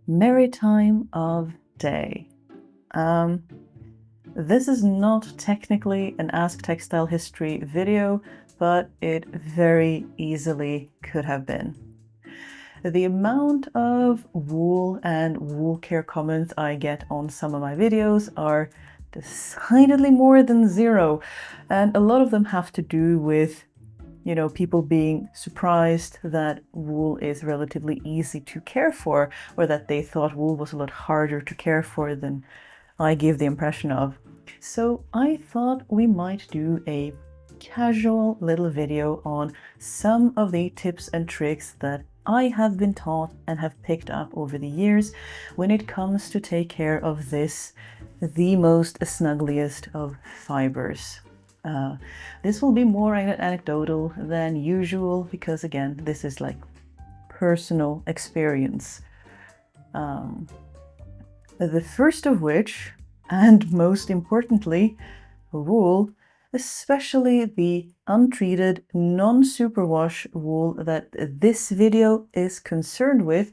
Merry time of day. Um, this is not technically an Ask Textile History video, but it very easily could have been. The amount of wool and wool care comments I get on some of my videos are decidedly more than zero, and a lot of them have to do with people being surprised that wool is relatively easy to care for, or that they thought wool was a lot harder to care for than I give the impression of. So I thought we might do a casual little video on some of the tips and tricks that I have been taught and have picked up over the years when it comes to take care of this, the most snuggliest of fibers. This will be more anecdotal than usual because, again, this is like personal experience. The first of which, and most importantly, wool, especially the untreated, non-superwash wool that this video is concerned with,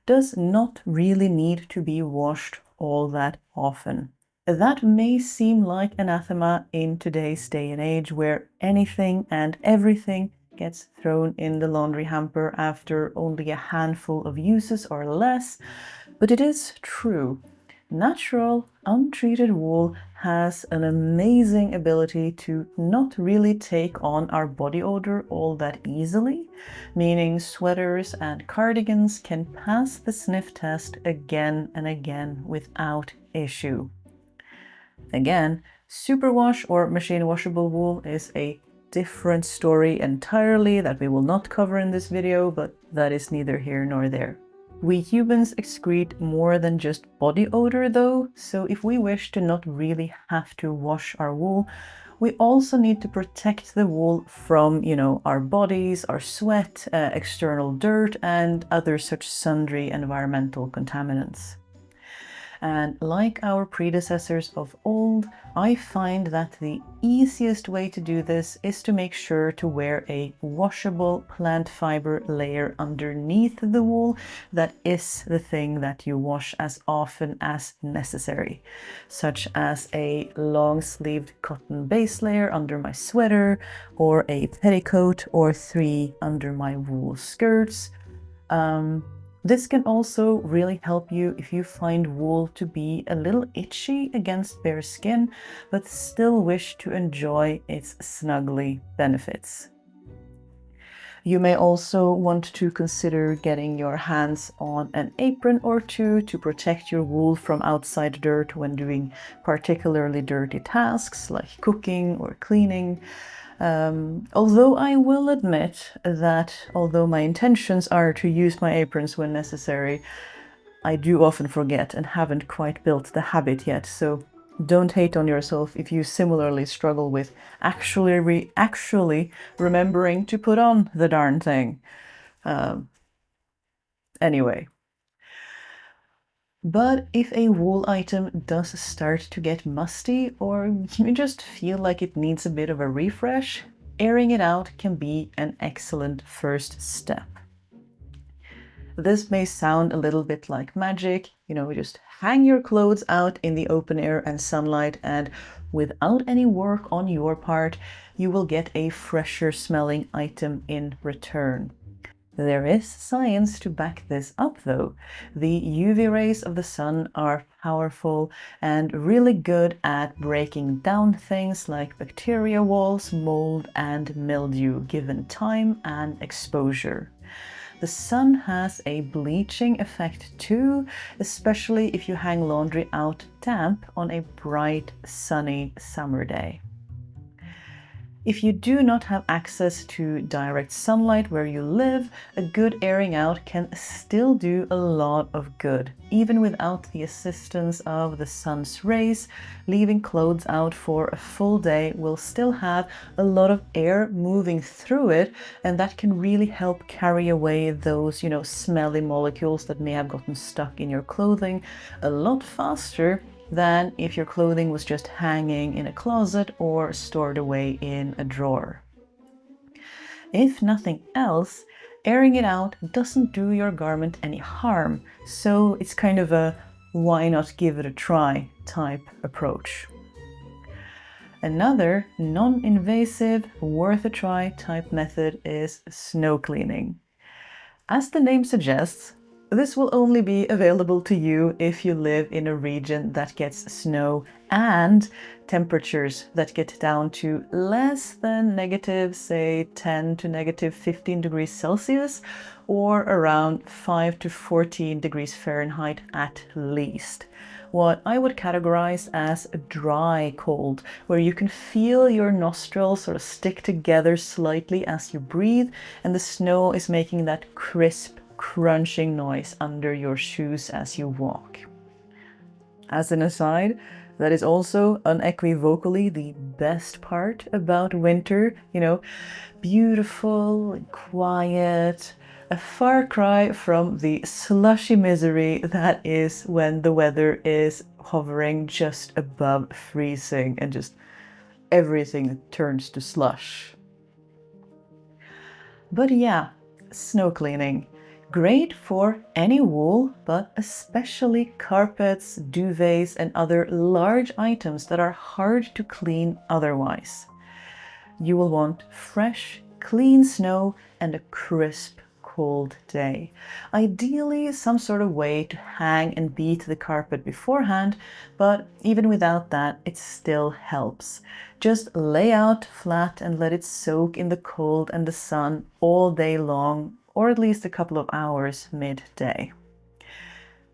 does not really need to be washed all that often. That may seem like anathema in today's day and age where anything and everything gets thrown in the laundry hamper after only a handful of uses or less, but it is true. Natural, untreated wool has an amazing ability to not really take on our body odor all that easily, meaning sweaters and cardigans can pass the sniff test again and again without issue. Again, superwash or machine washable wool is a different story entirely that we will not cover in this video, but that is neither here nor there. We humans excrete more than just body odor though, so if we wish to not really have to wash our wool, we also need to protect the wool from, our bodies, our sweat, external dirt, and other such sundry environmental contaminants. And like our predecessors of old, I find that the easiest way to do this is to make sure to wear a washable plant fiber layer underneath the wool that is the thing that you wash as often as necessary, such as a long-sleeved cotton base layer under my sweater, or a petticoat or 3 under my wool skirts. This can also really help you if you find wool to be a little itchy against bare skin, but still wish to enjoy its snuggly benefits. You may also want to consider getting your hands on an apron or two to protect your wool from outside dirt when doing particularly dirty tasks like cooking or cleaning. Although I will admit that although my intentions are to use my aprons when necessary, I do often forget and haven't quite built the habit yet, so don't hate on yourself if you similarly struggle with actually remembering to put on the darn thing. Anyway. But if a wool item does start to get musty, or you just feel like it needs a bit of a refresh, airing it out can be an excellent first step. This may sound a little bit like magic, just hang your clothes out in the open air and sunlight, and without any work on your part, you will get a fresher smelling item in return. There is science to back this up though. The UV rays of the sun are powerful and really good at breaking down things like bacteria walls, mold, and mildew given time and exposure. The sun has a bleaching effect too, especially if you hang laundry out damp on a bright, sunny summer day. If you do not have access to direct sunlight where you live, a good airing out can still do a lot of good. Even without the assistance of the sun's rays, leaving clothes out for a full day will still have a lot of air moving through it, and that can really help carry away those, smelly molecules that may have gotten stuck in your clothing a lot faster than if your clothing was just hanging in a closet or stored away in a drawer. If nothing else, Airing it out doesn't do your garment any harm, so it's kind of a why not give it a try type approach. Another non-invasive, worth a try type method is snow cleaning. As the name suggests, this will only be available to you if you live in a region that gets snow and temperatures that get down to less than negative, say 10 to negative 15 degrees Celsius, or around 5 to 14 degrees Fahrenheit at least. What I would categorize as a dry cold, where you can feel your nostrils sort of stick together slightly as you breathe, and the snow is making that crisp, crunching noise under your shoes as you walk. As an aside, that is also unequivocally the best part about winter, beautiful, quiet, a far cry from the slushy misery that is when the weather is hovering just above freezing and just everything turns to slush. But yeah, snow cleaning. Great for any wool, but especially carpets, duvets, and other large items that are hard to clean otherwise. You will want fresh, clean snow and a crisp, cold day. Ideally, some sort of way to hang and beat the carpet beforehand, but even without that, it still helps. Just lay out flat and let it soak in the cold and the sun all day long, or at least a couple of hours midday.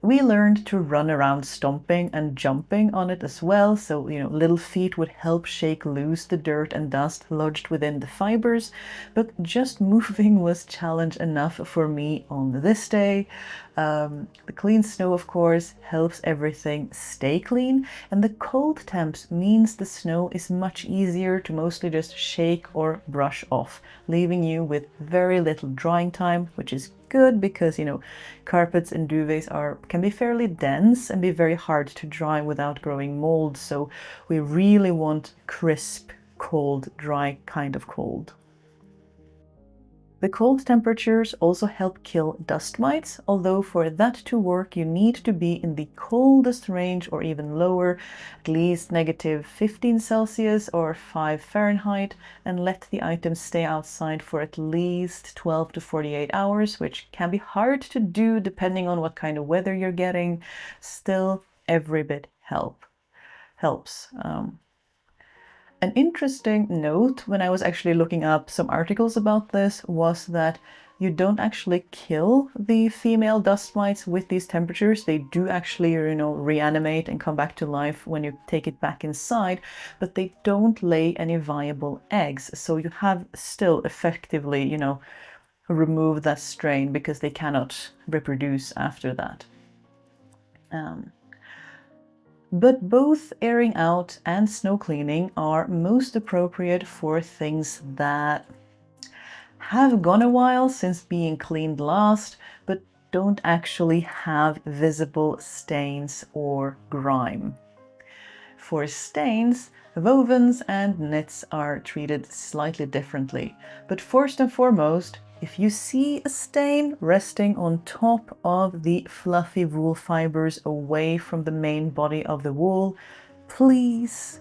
We learned to run around stomping and jumping on it as well, so little feet would help shake loose the dirt and dust lodged within the fibers, but just moving was challenge enough for me on this day. The clean snow, of course, helps everything stay clean, and the cold temps means the snow is much easier to mostly just shake or brush off, leaving you with very little drying time, which is good because carpets and duvets can be fairly dense and be very hard to dry without growing mold, so we really want crisp, cold, dry kind of cold. The cold temperatures also help kill dust mites, although for that to work you need to be in the coldest range or even lower, at least negative 15 Celsius or 5 Fahrenheit, and let the items stay outside for at least 12 to 48 hours, which can be hard to do depending on what kind of weather you're getting. Still, every bit helps. An interesting note when I was actually looking up some articles about this was that you don't actually kill the female dust mites with these temperatures. They do actually, reanimate and come back to life when you take it back inside, but they don't lay any viable eggs. So you have still effectively, removed that strain because they cannot reproduce after that. But both airing out and snow cleaning are most appropriate for things that have gone a while since being cleaned last, but don't actually have visible stains or grime. For stains, wovens and knits are treated slightly differently, but first and foremost, if you see a stain resting on top of the fluffy wool fibers away from the main body of the wool, please,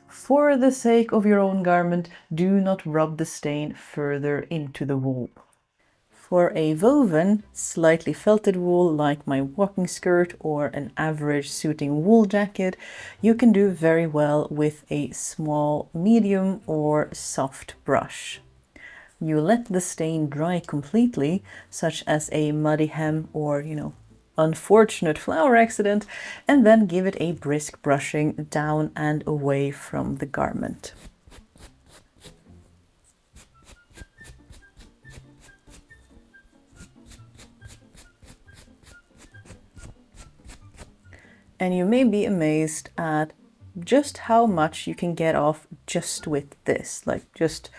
for the sake of your own garment, do not rub the stain further into the wool. For a woven, slightly felted wool like my walking skirt or an average suiting wool jacket, you can do very well with a small, medium or soft brush. You let the stain dry completely, such as a muddy hem or, unfortunate flower accident, and then give it a brisk brushing down and away from the garment. And you may be amazed at just how much you can get off just with this, like just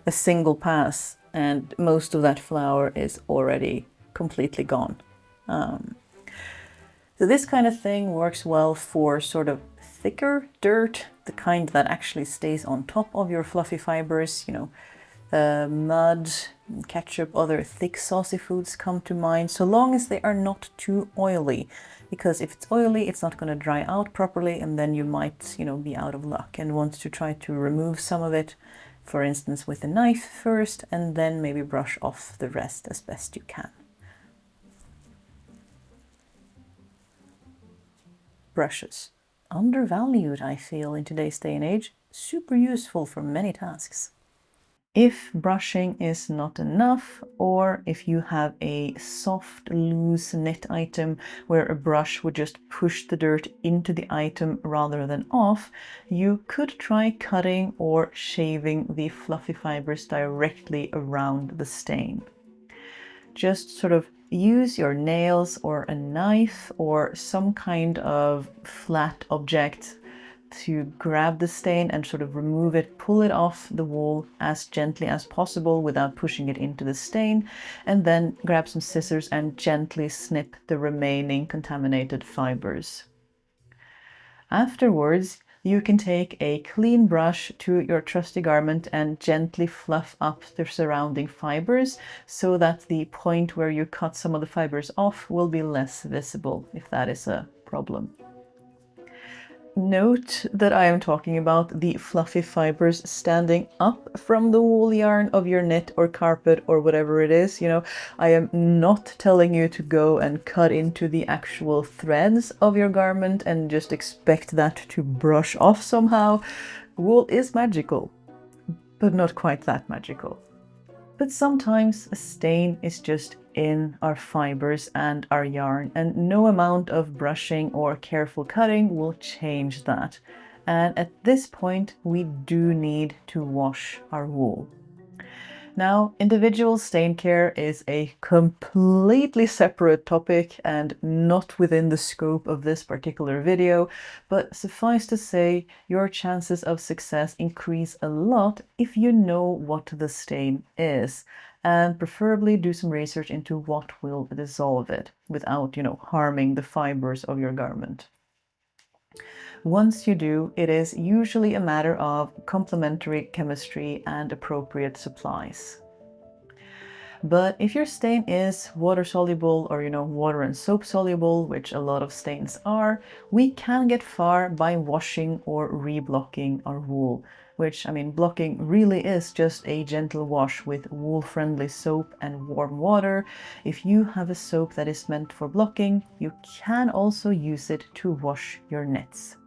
a single pass, and most of that flour is already completely gone. So this kind of thing works well for sort of thicker dirt, the kind that actually stays on top of your fluffy fibers, Mud, ketchup, other thick saucy foods come to mind, so long as they are not too oily. Because if it's oily, it's not going to dry out properly, and then you might, be out of luck and want to try to remove some of it, for instance, with a knife first, and then maybe brush off the rest as best you can. Brushes. Undervalued, I feel, in today's day and age. Super useful for many tasks. If brushing is not enough, or if you have a soft, loose knit item where a brush would just push the dirt into the item rather than off, you could try cutting or shaving the fluffy fibers directly around the stain. Just sort of use your nails or a knife or some kind of flat object to grab the stain and sort of remove it, pull it off the wool as gently as possible without pushing it into the stain, and then grab some scissors and gently snip the remaining contaminated fibers. Afterwards, you can take a clean brush to your trusty garment and gently fluff up the surrounding fibers so that the point where you cut some of the fibers off will be less visible, if that is a problem. Note that I am talking about the fluffy fibers standing up from the wool yarn of your knit or carpet or whatever it is. I am not telling you to go and cut into the actual threads of your garment and just expect that to brush off somehow. Wool is magical, but not quite that magical. But sometimes a stain is just in our fibers and our yarn, and no amount of brushing or careful cutting will change that. And at this point, we do need to wash our wool. Now, individual stain care is a completely separate topic and not within the scope of this particular video, but suffice to say, your chances of success increase a lot if you know what the stain is, and preferably do some research into what will dissolve it without, harming the fibers of your garment. Once you do, it is usually a matter of complementary chemistry and appropriate supplies. But if your stain is water soluble or, water and soap soluble, which a lot of stains are, we can get far by washing or reblocking our wool, which, blocking really is just a gentle wash with wool-friendly soap and warm water. If you have a soap that is meant for blocking, you can also use it to wash your knits.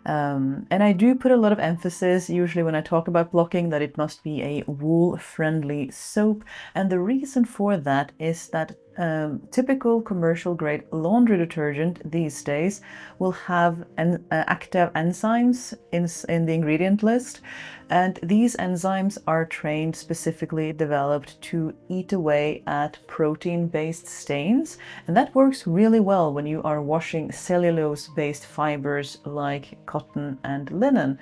And I do put a lot of emphasis, usually when I talk about blocking, that it must be a wool-friendly soap. And the reason for that is that typical commercial grade laundry detergent these days will have active enzymes in the ingredient list. And these enzymes are trained, specifically developed to eat away at protein-based stains. And that works really well when you are washing cellulose-based fibers like cotton and linen.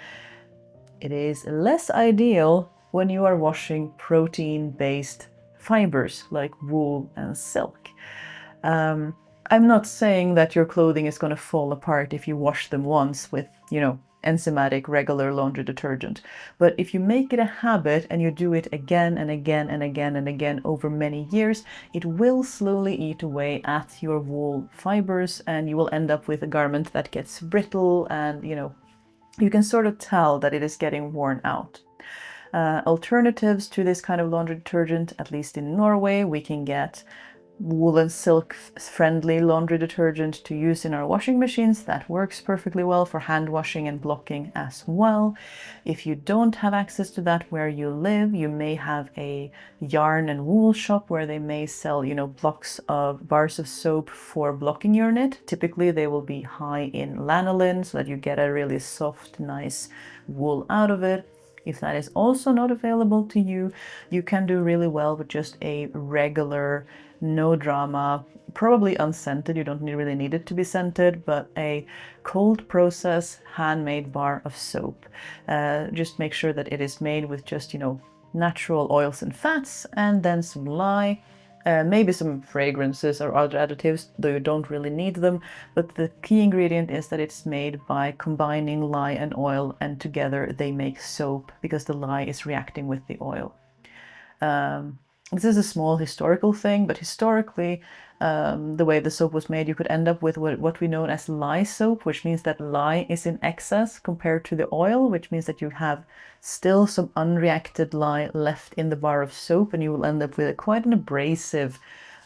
It is less ideal when you are washing protein-based fibers like wool and silk. I'm not saying that your clothing is going to fall apart if you wash them once with, enzymatic regular laundry detergent. But if you make it a habit and you do it again and again and again and again over many years, it will slowly eat away at your wool fibers, and you will end up with a garment that gets brittle and, you can sort of tell that it is getting worn out. Alternatives to this kind of laundry detergent, at least in Norway, we can get wool and silk friendly laundry detergent to use in our washing machines. That works perfectly well for hand washing and blocking as well. If you don't have access to that where you live, you may have a yarn and wool shop where they may sell, blocks of bars of soap for blocking your knit. Typically they will be high in lanolin so that you get a really soft, nice wool out of it. If that is also not available to you, you can do really well with just a regular, no drama, probably unscented, you don't really need it to be scented, but a cold process handmade bar of soap. Just make sure that it is made with just, natural oils and fats, and then some lye, maybe some fragrances or other additives, though you don't really need them. But the key ingredient is that it's made by combining lye and oil, and together they make soap because the lye is reacting with the oil. This is a small historical thing, but historically, the way the soap was made, you could end up with what we know as lye soap, which means that lye is in excess compared to the oil, which means that you have still some unreacted lye left in the bar of soap, and you will end up with quite an abrasive,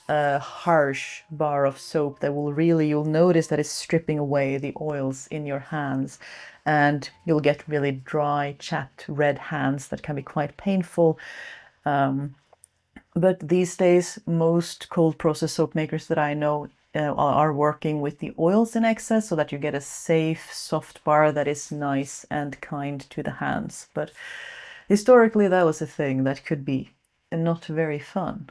harsh bar of soap that will really, you'll notice that it's stripping away the oils in your hands, and you'll get really dry, chapped, red hands that can be quite painful. But these days, most cold process soap makers that I know are working with the oils in excess so that you get a safe, soft bar that is nice and kind to the hands. But historically, that was a thing that could be not very fun.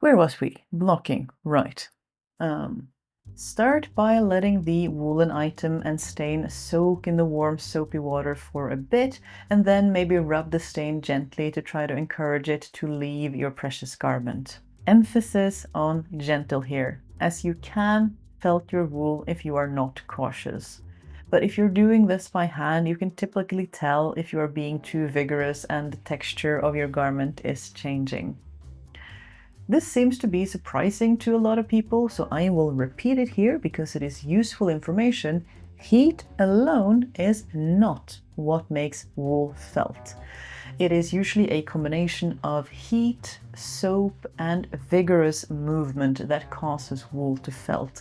Where was we? Blocking, right. Start by letting the woolen item and stain soak in the warm soapy water for a bit, and then maybe rub the stain gently to try to encourage it to leave your precious garment. Emphasis on gentle here, as you can felt your wool if you are not cautious. But if you're doing this by hand, you can typically tell if you are being too vigorous and the texture of your garment is changing. This seems to be surprising to a lot of people, so I will repeat it here because it is useful information. Heat alone is not what makes wool felt. It is usually a combination of heat, soap, and vigorous movement that causes wool to felt.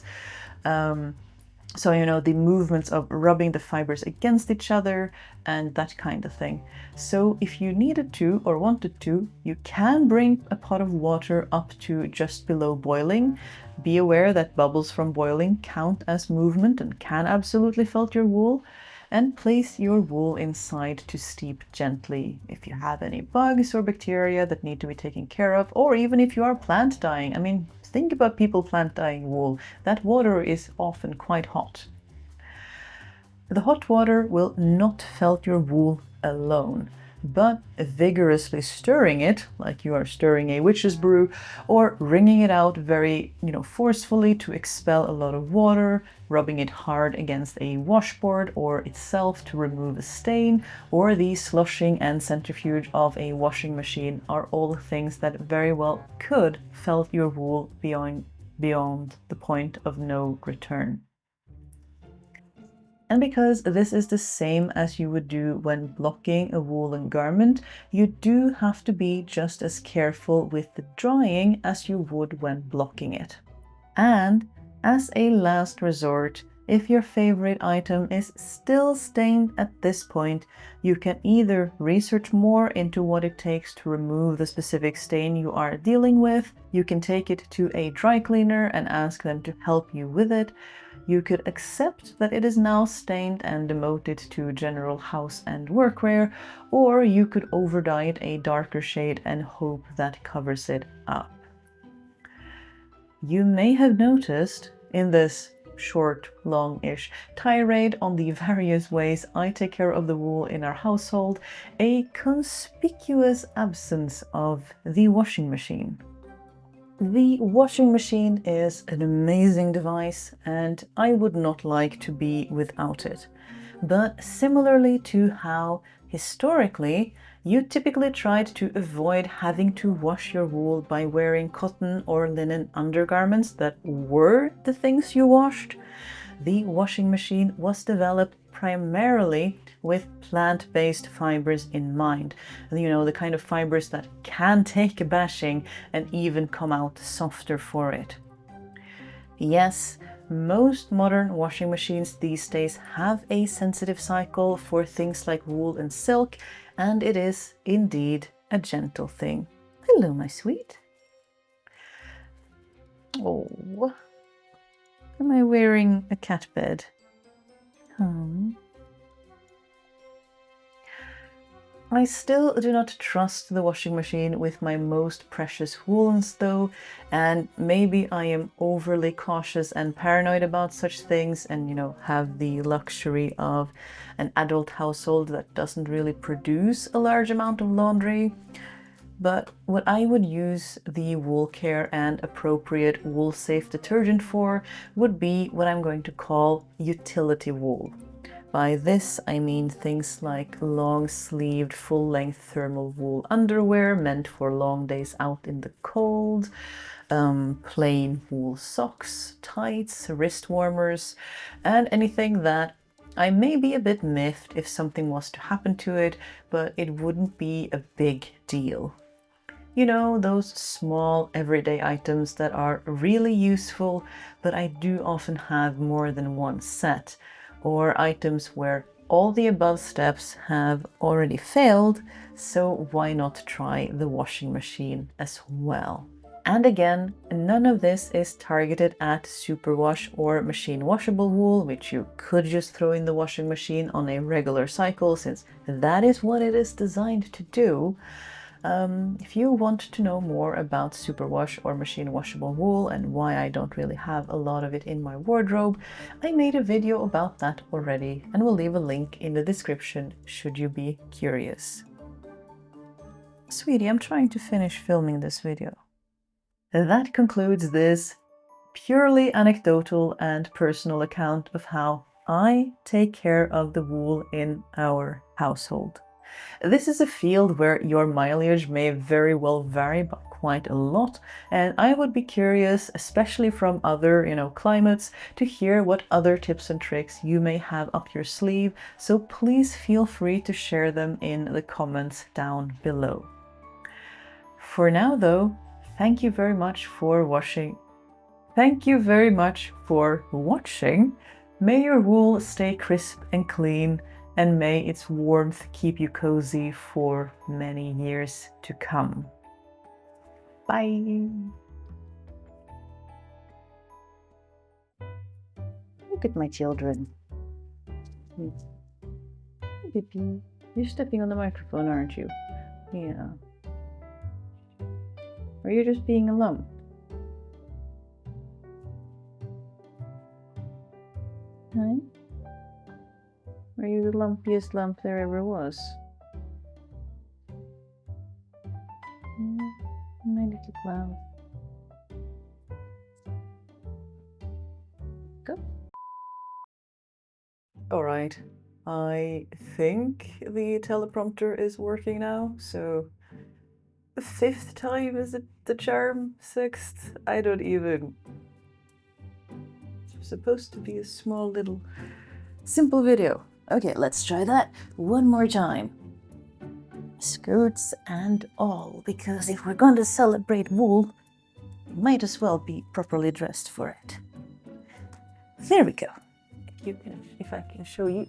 So, the movements of rubbing the fibers against each other and that kind of thing. So if you needed to or wanted to, you can bring a pot of water up to just below boiling. Be aware that bubbles from boiling count as movement and can absolutely felt your wool. And place your wool inside to steep gently. If you have any bugs or bacteria that need to be taken care of, or even if you are plant dyeing. I mean, think about people plant dyeing wool. That water is often quite hot. The hot water will not felt your wool alone, but vigorously stirring it, like you are stirring a witch's brew, or wringing it out very, forcefully to expel a lot of water, rubbing it hard against a washboard or itself to remove a stain, or the slushing and centrifuge of a washing machine are all things that very well could felt your wool beyond the point of no return. And because this is the same as you would do when blocking a woolen garment, you do have to be just as careful with the drying as you would when blocking it. And as a last resort, if your favorite item is still stained at this point, you can either research more into what it takes to remove the specific stain you are dealing with, you can take it to a dry cleaner and ask them to help you with it, you could accept that it is now stained and demote it to general house and workwear, or you could overdye it a darker shade and hope that covers it up. You may have noticed in this short, long-ish tirade on the various ways I take care of the wool in our household, a conspicuous absence of the washing machine. The washing machine is an amazing device and I would not like to be without it. But similarly to how historically you typically tried to avoid having to wash your wool by wearing cotton or linen undergarments that were the things you washed, the washing machine was developed primarily with plant-based fibers in mind. The kind of fibers that can take a bashing and even come out softer for it. Yes, most modern washing machines these days have a sensitive cycle for things like wool and silk, and it is indeed a gentle thing. Hello, my sweet. Oh, am I wearing a cat bed? I still do not trust the washing machine with my most precious woolens though, and maybe I am overly cautious and paranoid about such things and, have the luxury of an adult household that doesn't really produce a large amount of laundry. But what I would use the wool care and appropriate wool safe detergent for would be what I'm going to call utility wool. by this, I mean things like long-sleeved, full-length thermal wool underwear meant for long days out in the cold, plain wool socks, tights, wrist warmers, and anything that I may be a bit miffed if something was to happen to it, but it wouldn't be a big deal. You know, those small everyday items that are really useful, but I do often have more than one set, or items where all the above steps have already failed, so why not try the washing machine as well? And again, none of this is targeted at superwash or machine washable wool, which you could just throw in the washing machine on a regular cycle, since that is what it is designed to do. If you want to know more about superwash or machine washable wool and why I don't really have a lot of it in my wardrobe, I made a video about that already and will leave a link in the description should you be curious. Sweetie, I'm trying to finish filming this video. That concludes this purely anecdotal and personal account of how I take care of the wool in our household. This is a field where your mileage may very well vary by quite a lot, and I would be curious, especially from other, climates, to hear what other tips and tricks you may have up your sleeve, so please feel free to share them in the comments down below. For now though, thank you very much for watching. May your wool stay crisp and clean, and may its warmth keep you cozy for many years to come. Bye! Look at my children. Pippy, you're stepping on the microphone, aren't you? Yeah. Or you're just being a lump? Huh? Are you the lumpiest lump there ever was? My little clown. Go. Alright, I think the teleprompter is working now, so the 5th time is it the charm? 6th? I don't even. It's supposed to be a small little simple video. Okay, let's try that one more time. Skirts and all, because if we're going to celebrate wool, we might as well be properly dressed for it. There we go. If I can show you.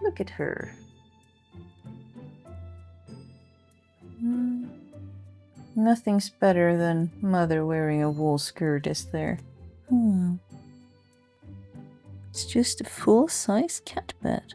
Look at her. Nothing's better than mother wearing a wool skirt, is there? It's just a full-size cat bed.